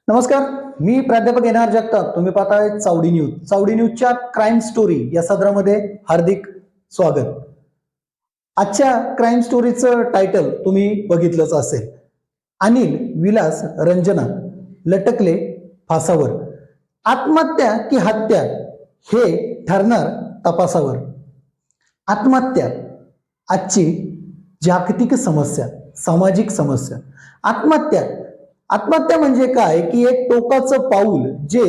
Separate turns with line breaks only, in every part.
नमस्कार, मी प्राध्यापक एनआर जगताप. तुम्ही पाहताय चावडी न्यूज. चावडी न्यूजच्या क्राईम स्टोरी या सदरामध्ये हार्दिक स्वागत. आजच्या क्राईम स्टोरीचं टायटल तुम्ही बघितलंच असेल. अनिल विलास रंजना लटकले फासावर. आत्महत्या की हत्या हे ठरणार तपासावर. आत्महत्या आजची जागतिक समस्या, सामाजिक समस्या. आत्महत्या म्हणजे काय की एक टोकाचं पाऊल जे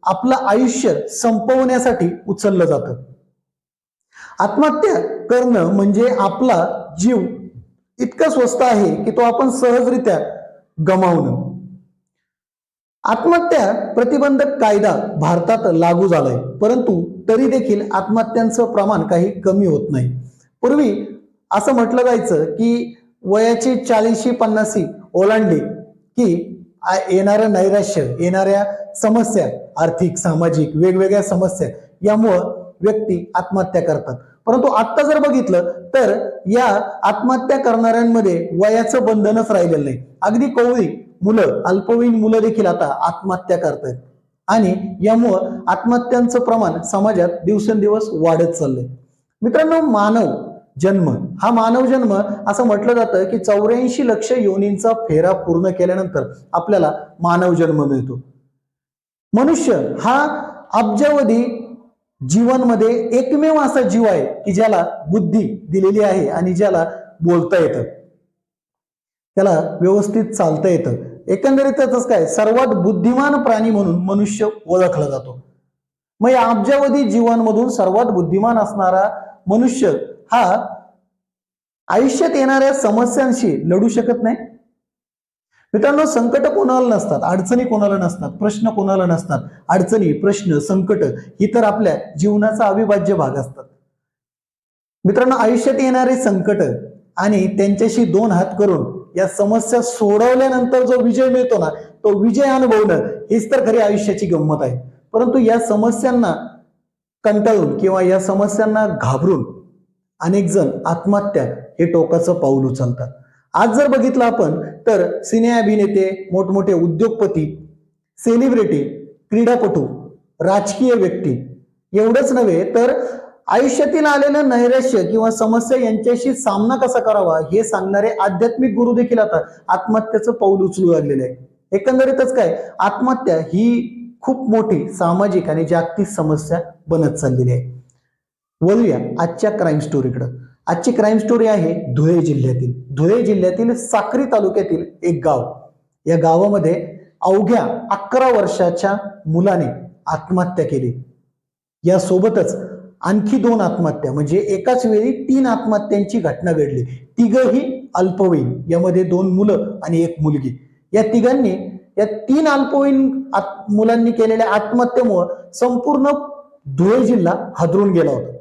आपलं आयुष्य संपवण्यासाठी उचललं जातं. आत्महत्या करणं म्हणजे आपला जीव इतका स्वस्त आहे की तो आपण सहजरित्या गमावणं. आत्महत्या प्रतिबंधक कायदा भारतात लागू झालाय, परंतु तरी देखील आत्महत्यांचं प्रमाण काही कमी होत नाही. पूर्वी असं म्हटलं जायचं की वयाची 40-50 ओलांडली की येणारं नैराश्य, येणाऱ्या समस्या, आर्थिक सामाजिक वेगवेगळ्या समस्या यामुळं व्यक्ती आत्महत्या करतात. परंतु आता जर बघितलं तर या आत्महत्या करणाऱ्यांमध्ये वयाचं बंधनच राहिलेलं नाही. अगदी कोवळी मुलं, अल्पवयीन मुलं देखील आता आत्महत्या करतात आणि यामुळं आत्महत्यांचं प्रमाण समाजात दिवसेंदिवस वाढत चाललंय. मित्रांनो, मानव जन्म असं म्हटलं जातं की 84 लक्ष योनींचा फेरा पूर्ण केल्यानंतर आपल्याला मानव जन्म मिळतो. मनुष्य हा अब्जावधी जीवांमध्ये एकमेव असा जीव आहे की ज्याला बुद्धी दिलेली आहे आणि ज्याला बोलता येतं, त्याला व्यवस्थित चालता येतं. एकंदरीतच काय, सर्वात बुद्धिमान प्राणी म्हणून मनुष्य ओळखला जातो. मग या अब्जावधी जीवांमधून सर्वात बुद्धिमान असणारा मनुष्य हा आयुष्यात येणाऱ्या समस्यांशी लढू शकत नाही. मित्रांनो, संकट कोणाला नसतात, अडचणी कोणाला नसतात, प्रश्न कोणाला नसतात. अडचणी, प्रश्न, संकट ही तर आपल्या जीवनाचा अविभाज्य भाग असतात. मित्रांनो, आयुष्यात येणारे संकट आणि त्यांच्याशी दोन हात करून या समस्या सोडवल्यानंतर जो विजय मिळतो ना, तो विजय अनुभवणं हीच तर खरी आयुष्याची गंमत आहे. परंतु या समस्यांना कंटाळून किंवा या समस्यांना घाबरून अनेक जण आत्महत्या हे टोकाचं पाऊल उचलतात. आज जर बघितलं आपण तर सिने अभिनेते, मोठमोठे उद्योगपती, सेलिब्रिटी, क्रीडापटू, राजकीय व्यक्ती एवढंच नव्हे तर आयुष्यातील आलेलं नैराश्य किंवा समस्या यांच्याशी सामना कसा करावा हे सांगणारे आध्यात्मिक गुरु देखील आता आत्महत्येचं पाऊल उचलू लागलेले आहे. एकंदरीतच काय, आत्महत्या ही खूप मोठी सामाजिक आणि जागतिक समस्या बनत चाललेली आहे. वळूया आजच्या क्राईम स्टोरीकडे. आजची क्राईम स्टोरी आहे धुळे जिल्ह्यातील साक्री तालुक्यातील एक गाव. या गावामध्ये अवघ्या 11 वर्षाच्या मुलाने आत्महत्या केली. यासोबतच आणखी 2 आत्महत्या म्हणजे एकाच वेळी 3 आत्महत्यांची घटना घडली. तिघही अल्पवयीन, यामध्ये 2 मुलं आणि 1 मुलगी. या तिघांनी, या 3 अल्पवयीन मुलांनी केलेल्या आत्महत्येमुळे संपूर्ण धुळे जिल्हा हादरून गेला होता.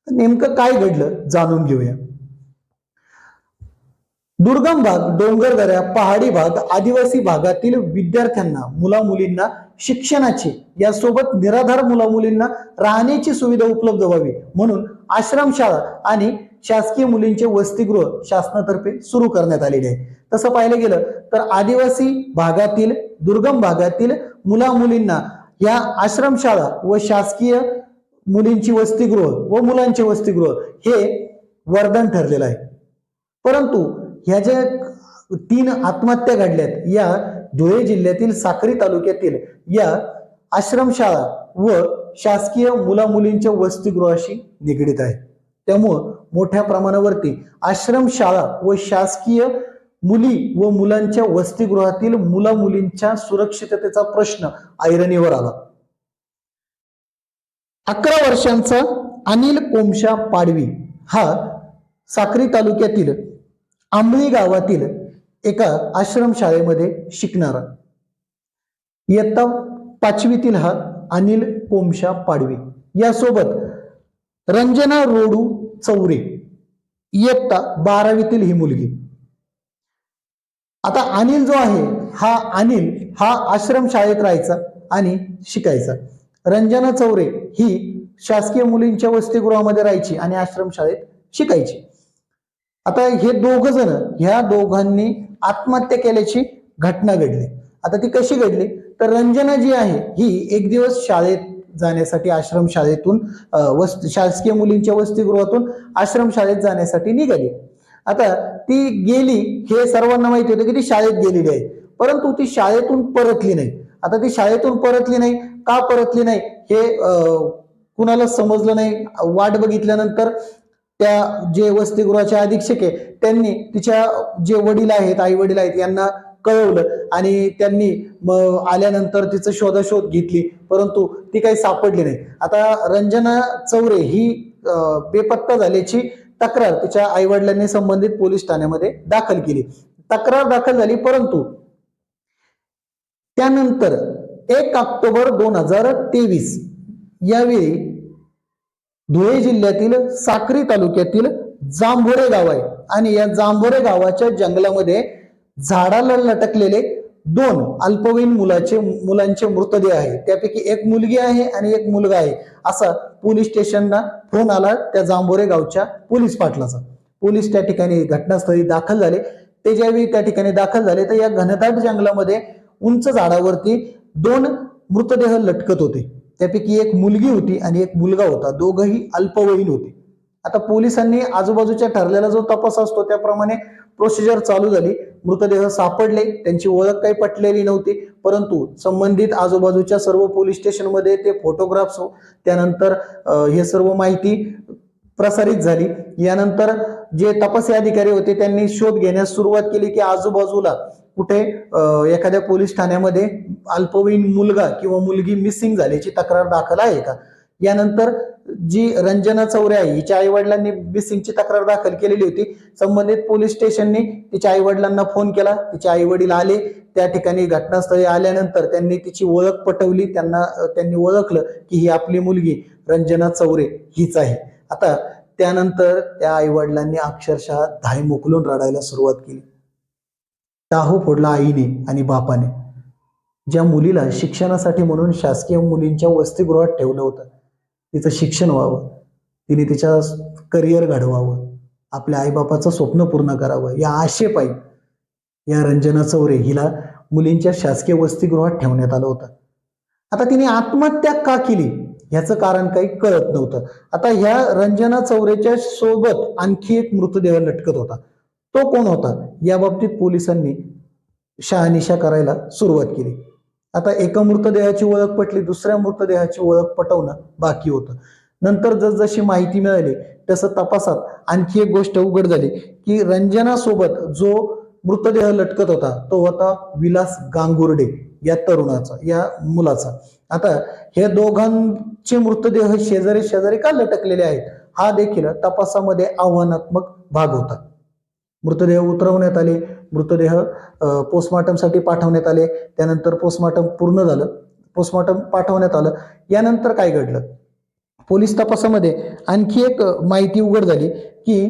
नेमकं काय घडलं जाणून घेऊया. दुर्गम भाग, डोंगरदऱ्या, पहाडी भाग, आदिवासी भागातील विद्यार्थ्यांना, मुला-मुलींना शिक्षणाची, यासोबत निराधार मुला-मुलींना राहण्याची सुविधा उपलब्ध व्हावी म्हणून आश्रमशाळा आणि शासकीय मुलींचे वसतिगृह शासनातर्फे सुरू करण्यात आलेले आहे. तसं पाहिलं गेलं तर आदिवासी भागातील, दुर्गम भागातील मुला-मुलींना या आश्रमशाळा व शासकीय मुलींची वसतिगृह व मुलांचे वसतिगृह हे वरदान ठरलेलं आहे. परंतु ह्या ज्या 3 आत्महत्या घडल्यात या धुळे जिल्ह्यातील साक्री तालुक्यातील या आश्रमशाळा व शासकीय मुला-मुलींच्या वसतिगृहाशी निगडीत आहे. त्यामुळं मोठ्या प्रमाणावरती आश्रमशाळा व शासकीय मुली व मुलांच्या वसतिगृहातील मुला-मुलींच्या सुरक्षिततेचा प्रश्न ऐरणीवर आला. 11 वर्षांचा अनिल कोमशा पाडवी हा साक्री तालुक्यातील आंबळी गावातील एका आश्रमशाळेमध्ये शिकणारा. इयत्ता 5वीतील हा अनिल कोमशा पाडवी. यासोबत रंजना रोडू चौरे, इयत्ता 12वीतील ही मुलगी. आता अनिल जो आहे, हा आश्रमशाळेत राहायचा आणि शिकायचा. रंजना चौरे ही शासकीय मुलींच्या वसतिगृहामध्ये राहायची आणि आश्रमशाळेत शिकायची. आता हे दोघ जण, ह्या दोघांनी आत्महत्या केल्याची घटना घडली आता ती कशी घडली, तर रंजना जी आहे ही एक दिवस शाळेत जाण्यासाठी आश्रम शाळेतून शासकीय मुलींच्या वसतिगृहातून आश्रम शाळेत जाण्यासाठी निघाली. आता ती गेली, हे सर्वांना माहिती होतं की ती शाळेत गेलेली आहे, परंतु ती शाळेतून परतली नाही. आता ती शाळेतून परतली नाही, का परतली नाही हे कुणाला समजलं नाही. वाट बघितल्यानंतर त्या जे वसतिगृहाचे अधीक्षक आहे त्यांनी तिच्या जे वडील आहेत, आई वडील आहेत, यांना कळवलं आणि त्यांनी आल्यानंतर तिचं शोधाशोध घेतली, परंतु ती काही सापडली नाही. आता रंजना चौरे ही बेपत्ता झाल्याची तक्रार तिच्या आई वडिलांनी संबंधित पोलीस ठाण्यामध्ये दाखल केली. तक्रार दाखल झाली, परंतु त्यानंतर 1 ऑक्टोबर 2023 यावेळी धुळे जिल्ह्यातील साक्री तालुक्यातील जांभोरे गाव आहे आणि या जांभोरे गावाच्या जंगलामध्ये झाडाला लटकलेले 2 अल्पवयीन मुलांचे मृतदेह आहे. त्यापैकी एक मुलगी आहे आणि एक मुलगा आहे, असा पोलीस स्टेशनला फोन आला त्या जांभोरे गावच्या पोलीस पाटलाचा. पोलीस त्या ठिकाणी घटनास्थळी दाखल झाले. ते ज्यावेळी त्या ठिकाणी दाखल झाले तर या घनदाट जंगलामध्ये उंच झाडावरती 2 मृतदेह लटकत होते. त्यापैकी एक मुलगी होती आणि एक मुलगा होता, दोघंही अल्पवयीन होते. आता पोलिसांनी आजूबाजूच्या ठरलेला जो तपास असतो त्याप्रमाणे प्रोसिजर चालू झाली. मृतदेह सापडले, त्यांची ओळख काही पटलेली नव्हती, परंतु संबंधित आजूबाजूच्या सर्व पोलीस स्टेशनमध्ये ते फोटोग्राफ्स त्यानंतर हे सर्व माहिती प्रसारित झाली. यानंतर जे तपासी अधिकारी होते त्यांनी शोध घेण्यास सुरुवात केली की आजूबाजूला कुठे एखाद्या पोलीस ठाण्यामध्ये अल्पवयीन मुलगा किंवा मुलगी मिसिंग झाल्याची तक्रार दाखल आहे का. यानंतर जी रंजना चौरे आहे हिच्या आई वडिलांनी मिसिंगची तक्रार दाखल केलेली होती. संबंधित पोलीस स्टेशननी तिच्या आई वडिलांना फोन केला, तिचे आई वडील आले. त्या ठिकाणी घटनास्थळी आल्यानंतर त्यांनी तिची ओळख पटवली. त्यांनी ओळखलं की ही आपली मुलगी रंजना चौरे हीच आहे. आता त्यानंतर त्या आई वडिलांनी अक्षरशः धाय मोकलून रडायला सुरुवात केली. टाहो फोडला आईने आणि बापाने. ज्या मुलीला शिक्षणासाठी म्हणून शासकीय मुलींच्या वसतिगृहात ठेवलं होतं, तिचं शिक्षण व्हावं, तिने तिच्या करिअर घडवावं, आपल्या आईबापाचं स्वप्न पूर्ण करावं, या आशेपायी या रंजना चौरे हिला मुलींच्या शासकीय वसतिगृहात ठेवण्यात आलं होतं. आता तिने आत्महत्या का केली याचं कारण काही कळत नव्हतं. आता ह्या रंजना चौरेच्या सोबत आणखी एक मृतदेह लटकत होता. तो कोण होता या बाबतीत पोलिसांनी शहानिशा करायला सुरुवात केली. आता एका मृतदेहाची ओळख पटली, दुसऱ्या मृतदेहाची ओळख पटवणं बाकी होतं. नंतर जसजशी माहिती मिळाली तसं तपासात आणखी एक गोष्ट उघड झाली की रंजना सोबत जो मृतदेह लटकत होता तो होता विलास गांगुर्डे या तरुणाचा, या मुलाचा. आता हे दोघांचे मृतदेह शेजारी शेजारी का लटकलेले आहेत हा देखील तपासामध्ये आव्हानात्मक भाग होता. मृतदेह उतरवण्यात आले, मृतदेह पोस्टमॉर्टमसाठी पाठवण्यात आले. त्यानंतर पोस्टमॉर्टम पूर्ण झालं, पोस्टमॉर्टम पाठवण्यात आलं. यानंतर काय घडलं, पोलीस तपासामध्ये आणखी एक माहिती उघड झाली की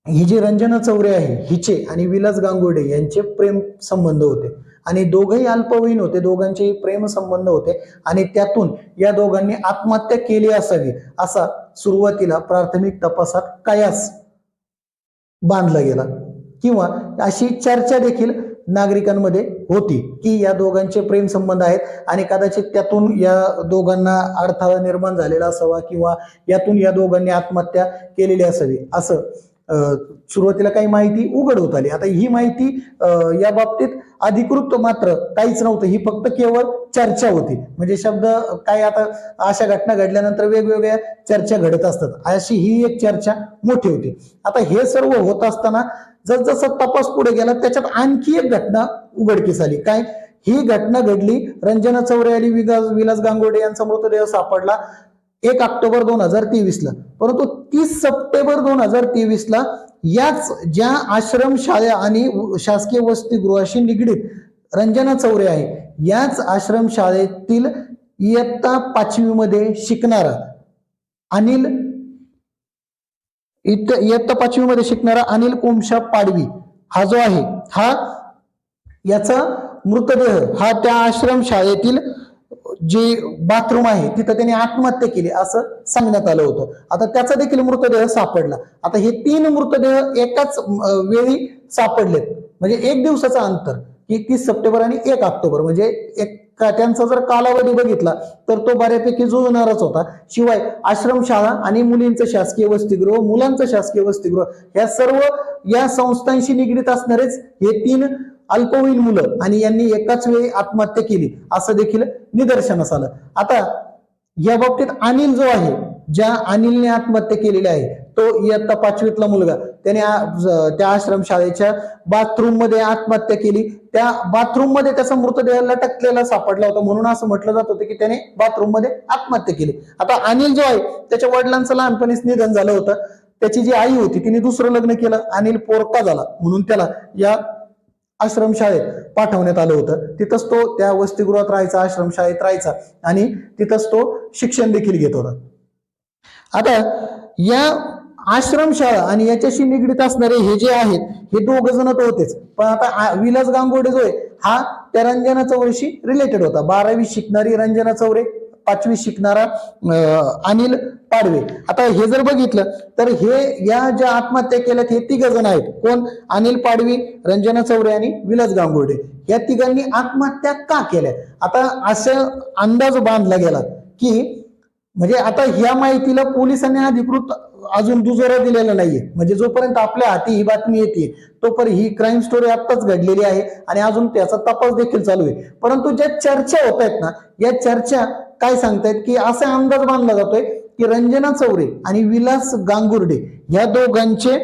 ही जी रंजना चौरे आहे हिचे आणि विलास गांगुर्डे यांचे प्रेम संबंध होते आणि दोघंही अल्पवयीन होते, दोघांचेही प्रेम संबंध होते आणि त्यातून या दोघांनी आत्महत्या केली असावी असा सुरुवातीला प्राथमिक तपासात कयास बांधला गेला किंवा अशी चर्चा देखील नागरिकांमध्ये होती की या दोघांचे प्रेम संबंध आहेत आणि कदाचित त्यातून या दोघांना अडथळा निर्माण झालेला असावा किंवा यातून या दोघांनी आत्महत्या केलेली असावी असं सुरुवातीला काही माहिती उघड होत आली. आता ही माहिती या बाबतीत अधिकृत मात्र काहीच नव्हतं, ही फक्त केवळ चर्चा होती. म्हणजे शब्द काय, आता अशा घटना घडल्यानंतर वेगवेगळ्या चर्चा घडत असतात, अशी ही एक चर्चा मोठी होती. आता हे सर्व होत असताना जसजसा तपास पुढे गेला त्याच्यात आणखी एक घटना उघडकीस आली. काय, ही घटना घडली रंजना चौरे आणि विलास गांगुर्डे यांचा मृतदेह सापडला 1 ऑक्टोबर 2023 ला, परंतु 30 सप्टेंबर 2023 ला याच ज्या आश्रम शाळा आणि शासकीय वसतिगृहाशी निगडीत रंजना चौरे आहे याच आश्रम शाळेतील इयत्ता 5वी मध्ये शिकणारा इयत्ता 5वी मध्ये शिकणारा अनिल कोमशा पाडवी हा जो आहे हा याचा मृतदेह हा त्या आश्रम शाळेतील जे बाथरूम आहे तिथं त्याने आत्महत्या केली असं सांगण्यात आलं होतं. आता त्याचा देखील मृतदेह सापडला. आता हे 3 मृतदेह एकाच वेळी सापडलेत, म्हणजे 1 दिवसाचं अंतर की 31 सप्टेंबर आणि 1 ऑक्टोबर म्हणजे त्यांचा जर कालावधी बघितला तर तो बऱ्यापैकी जुळणारच होता. शिवाय आश्रमशाळा आणि मुलींचं शासकीय वसतिगृह, मुलांचं शासकीय वसतिगृह या सर्व या संस्थांशी निगडीत असणारेच हे 3 अल्पवयीन मुलं आणि यांनी एकाच वेळी आत्महत्या केली असं देखील निदर्शनास आलं. आता या बाबतीत अनिल जो आहे, ज्या अनिलने आत्महत्या केलेली आहे तो इयत्ता 5वीतला मुलगा, त्याने त्या आश्रमशाळेच्या बाथरूम मध्ये आत्महत्या केली. त्या बाथरूम मध्ये त्याचा मृतदेह लटकलेला सापडला होता म्हणून असं म्हटलं जात होतं की त्याने बाथरूम मध्ये आत्महत्या केली. आता अनिल जो आहे त्याच्या वडिलांचं लहानपणीच निधन झालं होतं. त्याची जी आई होती तिने दुसरं लग्न केलं. अनिल पोरका झाला म्हणून त्याला या आश्रमशाळेत पाठवण्यात आलं होतं. तिथंच तो त्या वसतिगृहात राहायचा, आश्रमशाळेत राहायचा आणि तिथंच तो शिक्षण देखील घेत होता. आता या आश्रमशाळा आणि याच्याशी निगडीत असणारे हे जे आहेत हे 2 जण तर होतेच, पण आता विलास गांगुर्डे जो आहे हा त्या रंजना चौरेशी रिलेटेड होता. 12वी शिकणारी रंजना चौरे, 5वी शिकणारा अनिल पाडवे. आता हे जर बघितलं तर हे या ज्या आत्महत्या केल्यात हे 3 जण आहेत. कोण? अनिल पाडवी, रंजना चौरे आणि विलास गांगुर्डे. या 3घांनी आत्महत्या का केल्या? आता असं अंदाज बांधला गेला की म्हणजे आता ह्या माहितीला पोलिसांनी अधिकृत अजून दुजोरा दिलेला नाहीये. म्हणजे जोपर्यंत आपल्या हाती ही बातमी येते तोपर्यंत ही क्राईम स्टोरी आत्ताच घडलेली आहे आणि अजून त्याचा तपास देखील चालू आहे. परंतु ज्या चर्चा होत आहेत ना, या चर्चा काय सांगतायत की असा अंदाज बांधला जातोय की रंजना चौरे आणि विलास गांगुर्डे या दोघांचे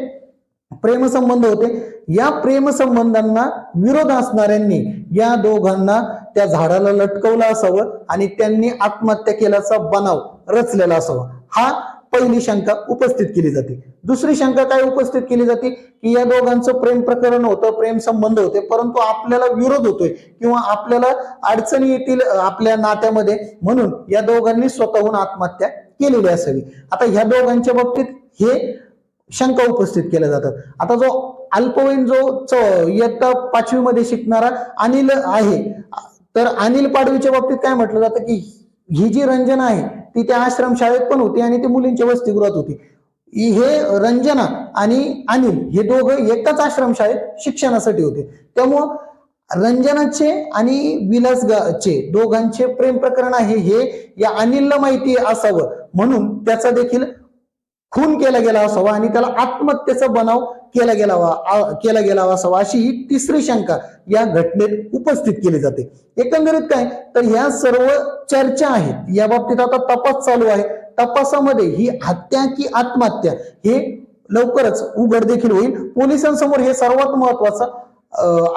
प्रेमसंबंध होते. या प्रेमसंबंधांना विरोध असणाऱ्यांनी या दोघांना त्या झाडाला लटकवलं असावं आणि त्यांनी आत्महत्या केल्याचा बनाव रचलेला असावा, हा पहिली शंका उपस्थित केली जाते. दुसरी शंका काय उपस्थित केली जाते की या दोघांचं प्रेम प्रकरण होतं, प्रेम संबंध होते, परंतु आपल्याला विरोध होतोय किंवा आपल्याला अडचणी येतील आपल्या नात्यामध्ये म्हणून या दोघांनी स्वतःहून आत्महत्या केलेली असावी. आता ह्या दोघांच्या बाबतीत हे शंका उपस्थित केल्या जातात. आता जो अल्पवयीन जो इयत्ता 5वी मध्ये शिकणारा अनिल आहे, तर अनिल पाडवीच्या बाबतीत काय म्हटलं जातं की ही जी रंजना आहे ती त्या आश्रमशाळेत पण होती आणि ती मुलींच्या वसतिगृहात होती. हे रंजना आणि अनिल हे दोघं एकाच आश्रमशाळेत शिक्षणासाठी होते. त्यामुळं रंजनाचे आणि विलासचे दोघांचे प्रेम प्रकरण आहे हे या अनिलला माहिती असावं म्हणून त्याचा देखील खून केला गेला असावा आणि त्याला आत्महत्येचा बनाव केला गेला असावा, अशी ही तिसरी शंका या घटनेत उपस्थित केली जाते. एकंदरीत काय तर ह्या सर्व चर्चा आहेत. या बाबतीत आता तपास चालू आहे. तपासामध्ये ही हत्या की आत्महत्या हे लवकरच उघड देखील होईल. पोलिसांसमोर हे सर्वात महत्वाचं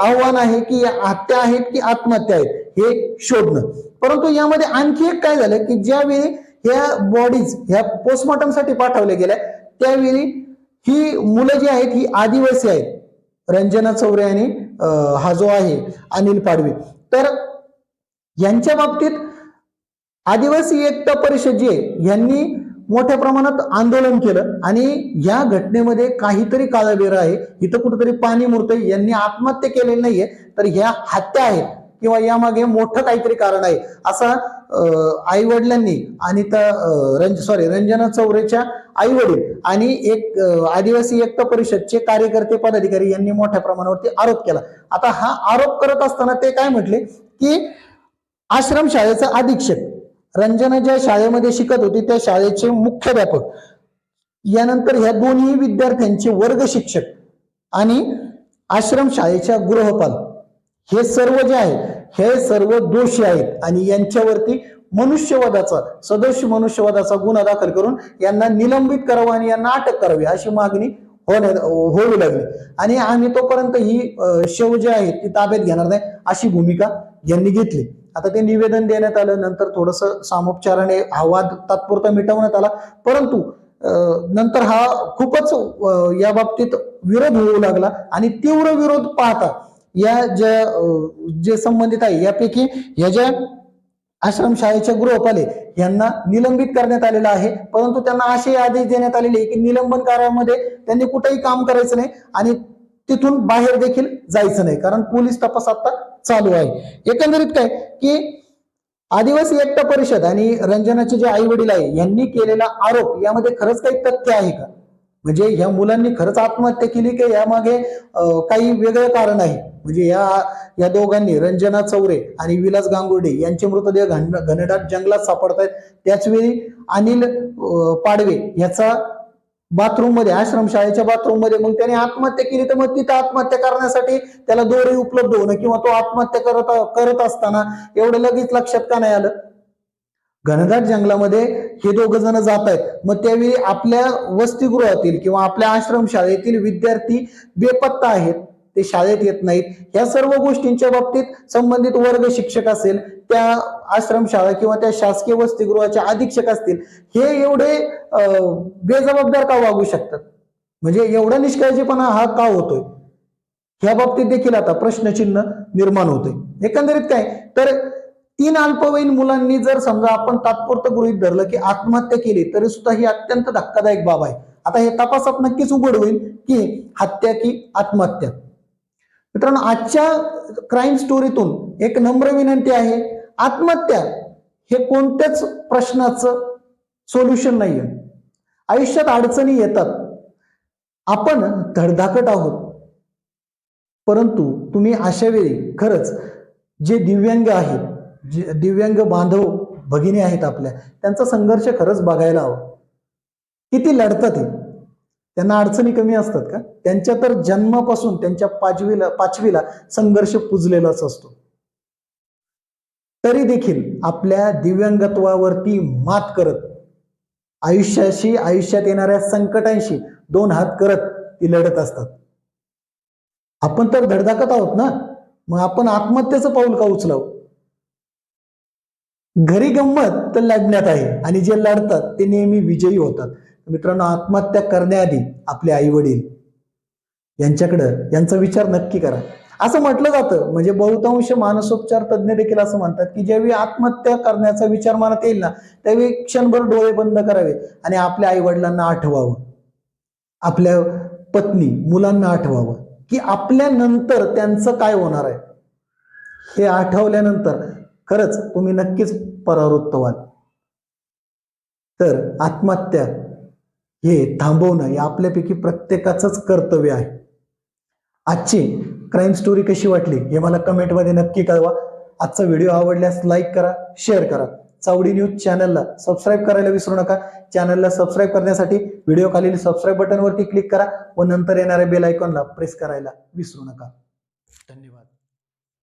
आव्हान आहे की हत्या आहेत की आत्महत्या आहेत हे शोधणं. परंतु यामध्ये आणखी एक काय झालं की ज्यावेळी ह्या बॉडीज ह्या पोस्टमॉर्टमसाठी पाठवल्या गेल्या त्यावेळी ही मुलं जी आहेत ही आदिवासी आहेत, रंजना चौरे आणि हा जो आहे अनिल पाडवी. तर यांच्या बाबतीत आदिवासी एकता परिषद जी आहे यांनी मोठ्या प्रमाणात आंदोलन केलं आणि या घटनेमध्ये काहीतरी काळबेर आहे, इथं कुठेतरी पाणी मुरतंय, यांनी आत्महत्या केलेली नाहीये तर ह्या हत्या आहेत किंवा यामागे मोठं काहीतरी कारण आहे असा आई वडिलांनी आणि रंजना चौरेच्या आई वडील आणि एक आदिवासी एकता परिषदचे कार्यकर्ते पदाधिकारी यांनी मोठ्या प्रमाणावरती आरोप केला. आता हा आरोप करत असताना ते काय म्हटले की आश्रमशाळेचा अधीक्षक, रंजना ज्या शाळेमध्ये शिकत होती त्या शाळेचे मुख्याध्यापक, यानंतर ह्या दोन्ही विद्यार्थ्यांचे वर्ग शिक्षक आणि आश्रमशाळेच्या गृहपाल हे सर्व जे आहे हे सर्व दोषी आहेत आणि यांच्यावरती सदोष मनुष्यवधाचा गुन्हा दाखल करून यांना निलंबित करावं आणि यांना अटक करावी अशी मागणी होऊ लागली. आणि आम्ही तोपर्यंत ही शव जे आहे ती ताब्यात घेणार नाही अशी भूमिका यांनी घेतली. आता ते निवेदन देण्यात आलं, नंतर थोडस सामोपचाराने हा वाद तात्पुरता मिटवण्यात आला, परंतु नंतर हा खूपच या बाबतीत विरोध होऊ लागला आणि तीव्र विरोध पाहता या जे संबंधित आहे यापैकी या ज्या आश्रमशाळेच्या गृहपाले यांना निलंबित करण्यात आलेलं आहे. परंतु त्यांना असे आदेश देण्यात आलेले आहे की निलंबन कार्यामध्ये त्यांनी कुठेही काम करायचं नाही आणि तिथून बाहेर देखील जायचं नाही, कारण पोलीस तपास आता चालू आहे. एकंदरीत काय की आदिवासी एकता परिषद आणि रंजनाचे जे आई वडील आहे यांनी केलेला आरोप यामध्ये खरंच काही तथ्य आहे का म्हणजे ह्या मुलांनी खरंच आत्महत्या केली की यामागे काही वेगळं कारण आहे? म्हणजे या दोघांनी, रंजना चौरे आणि विलास गांगुर्डे यांचे मृतदेह घनदाट जंगलात सापडतायत. त्याचवेळी अनिल पाडवे याचा बाथरूम मध्ये, आश्रमशाळेच्या बाथरूम मध्ये, मग त्याने आत्महत्या केली. तर मग तिथं आत्महत्या करण्यासाठी त्याला दोरे उपलब्ध होणं किंवा तो आत्महत्या करत असताना एवढं लगेच लक्षात का नाही आलं? घनदाट जंगलामध्ये हे दोघ जण जात आहेत, मग त्यावेळी आपल्या वसतिगृहातील किंवा आपल्या आश्रमशाळेतील विद्यार्थी बेपत्ता आहेत, ते शाळेत येत नाहीत. या सर्व गोष्टींच्या बाबतीत संबंधित वर्ग शिक्षक असेल, त्या आश्रमशाळा किंवा त्या शासकीय वसतिगृहाचे अधीक्षक असतील, हे एवढे बेजबाबदार का वागू शकतात? म्हणजे एवढा निष्काळजीपणा हा का होतोय? ह्या बाबतीत देखील आता प्रश्नचिन्ह निर्माण होते. एकंदरीत काय तर 3 अल्पवयीन मुलांनी जर समजा आपण तात्पुरतं गृहीत धरलं की आत्महत्या केली, तरी सुद्धा ही अत्यंत धक्कादायक बाब आहे. आता हे तपासात नक्कीच उघड होईल की हत्या की आत्महत्या. मित्रांनो, आजच्या क्राईम स्टोरीतून एक नम्र विनंती आहे, आत्महत्या हे कोणत्याच प्रश्नाचं सोल्युशन नाहीये. आयुष्यात अडचणी येतात, आपण धडधाकट आहोत, परंतु तुम्ही अशा वेळी खरंच जे दिव्यांग आहेत, जे दिव्यांग बांधव भगिनी आहेत आपल्या, त्यांचा संघर्ष खरंच बघायला हवा. किती लढतात हे, त्यांना अडचणी कमी असतात का? त्यांच्या तर जन्मापासून त्यांच्या पाचवीला संघर्ष पुजलेलाच असतो. तरी देखील आपल्या दिव्यांगत्वावरती मात करत, आयुष्यात येणाऱ्या संकटांशी 2 हात करत ती लढत असतात. आपण तर धडधाकट आहोत ना, मग आपण आत्महत्येचं पाऊल का उचलावं? घरी गंमत तर लढण्यात आहे, आणि जे लढतात ते नेहमी विजयी होतात. मित्रांनो, आत्महत्या करण्याआधी आपले आई वडील यांचा विचार नक्की करा. असं म्हटलं जातं, म्हणजे बहुतांश मानसोपचार तज्ज्ञ देखील असं म्हणतात की ज्यावेळी आत्महत्या करण्याचा विचार मनात येईल ना, त्यावेळी क्षणभर डोळे बंद करावे आणि आपल्या आई वडिलांना आठवावं, आपल्या पत्नी मुलांना आठवावं की आपल्या नंतर त्यांचं काय होणार आहे. हे आठवल्यानंतर खरंच तुम्ही नक्कीच परावृत्त व्हाल. तर आत्महत्या हे थांबवणं हे आपल्यापैकी प्रत्येकाचंच कर्तव्य आहे. आजची क्राईम स्टोरी कशी वाटली हे मला कमेंटमध्ये नक्की कळवा. आजचा व्हिडिओ आवडल्यास लाईक करा, शेअर करा. चावडी न्यूज चॅनलला सबस्क्राईब करायला विसरू नका. चॅनलला सबस्क्राईब करण्यासाठी व्हिडिओ खालील सबस्क्राईब बटनवरती क्लिक करा व नंतर येणाऱ्या बेल आयकॉनला प्रेस करायला विसरू नका. धन्यवाद.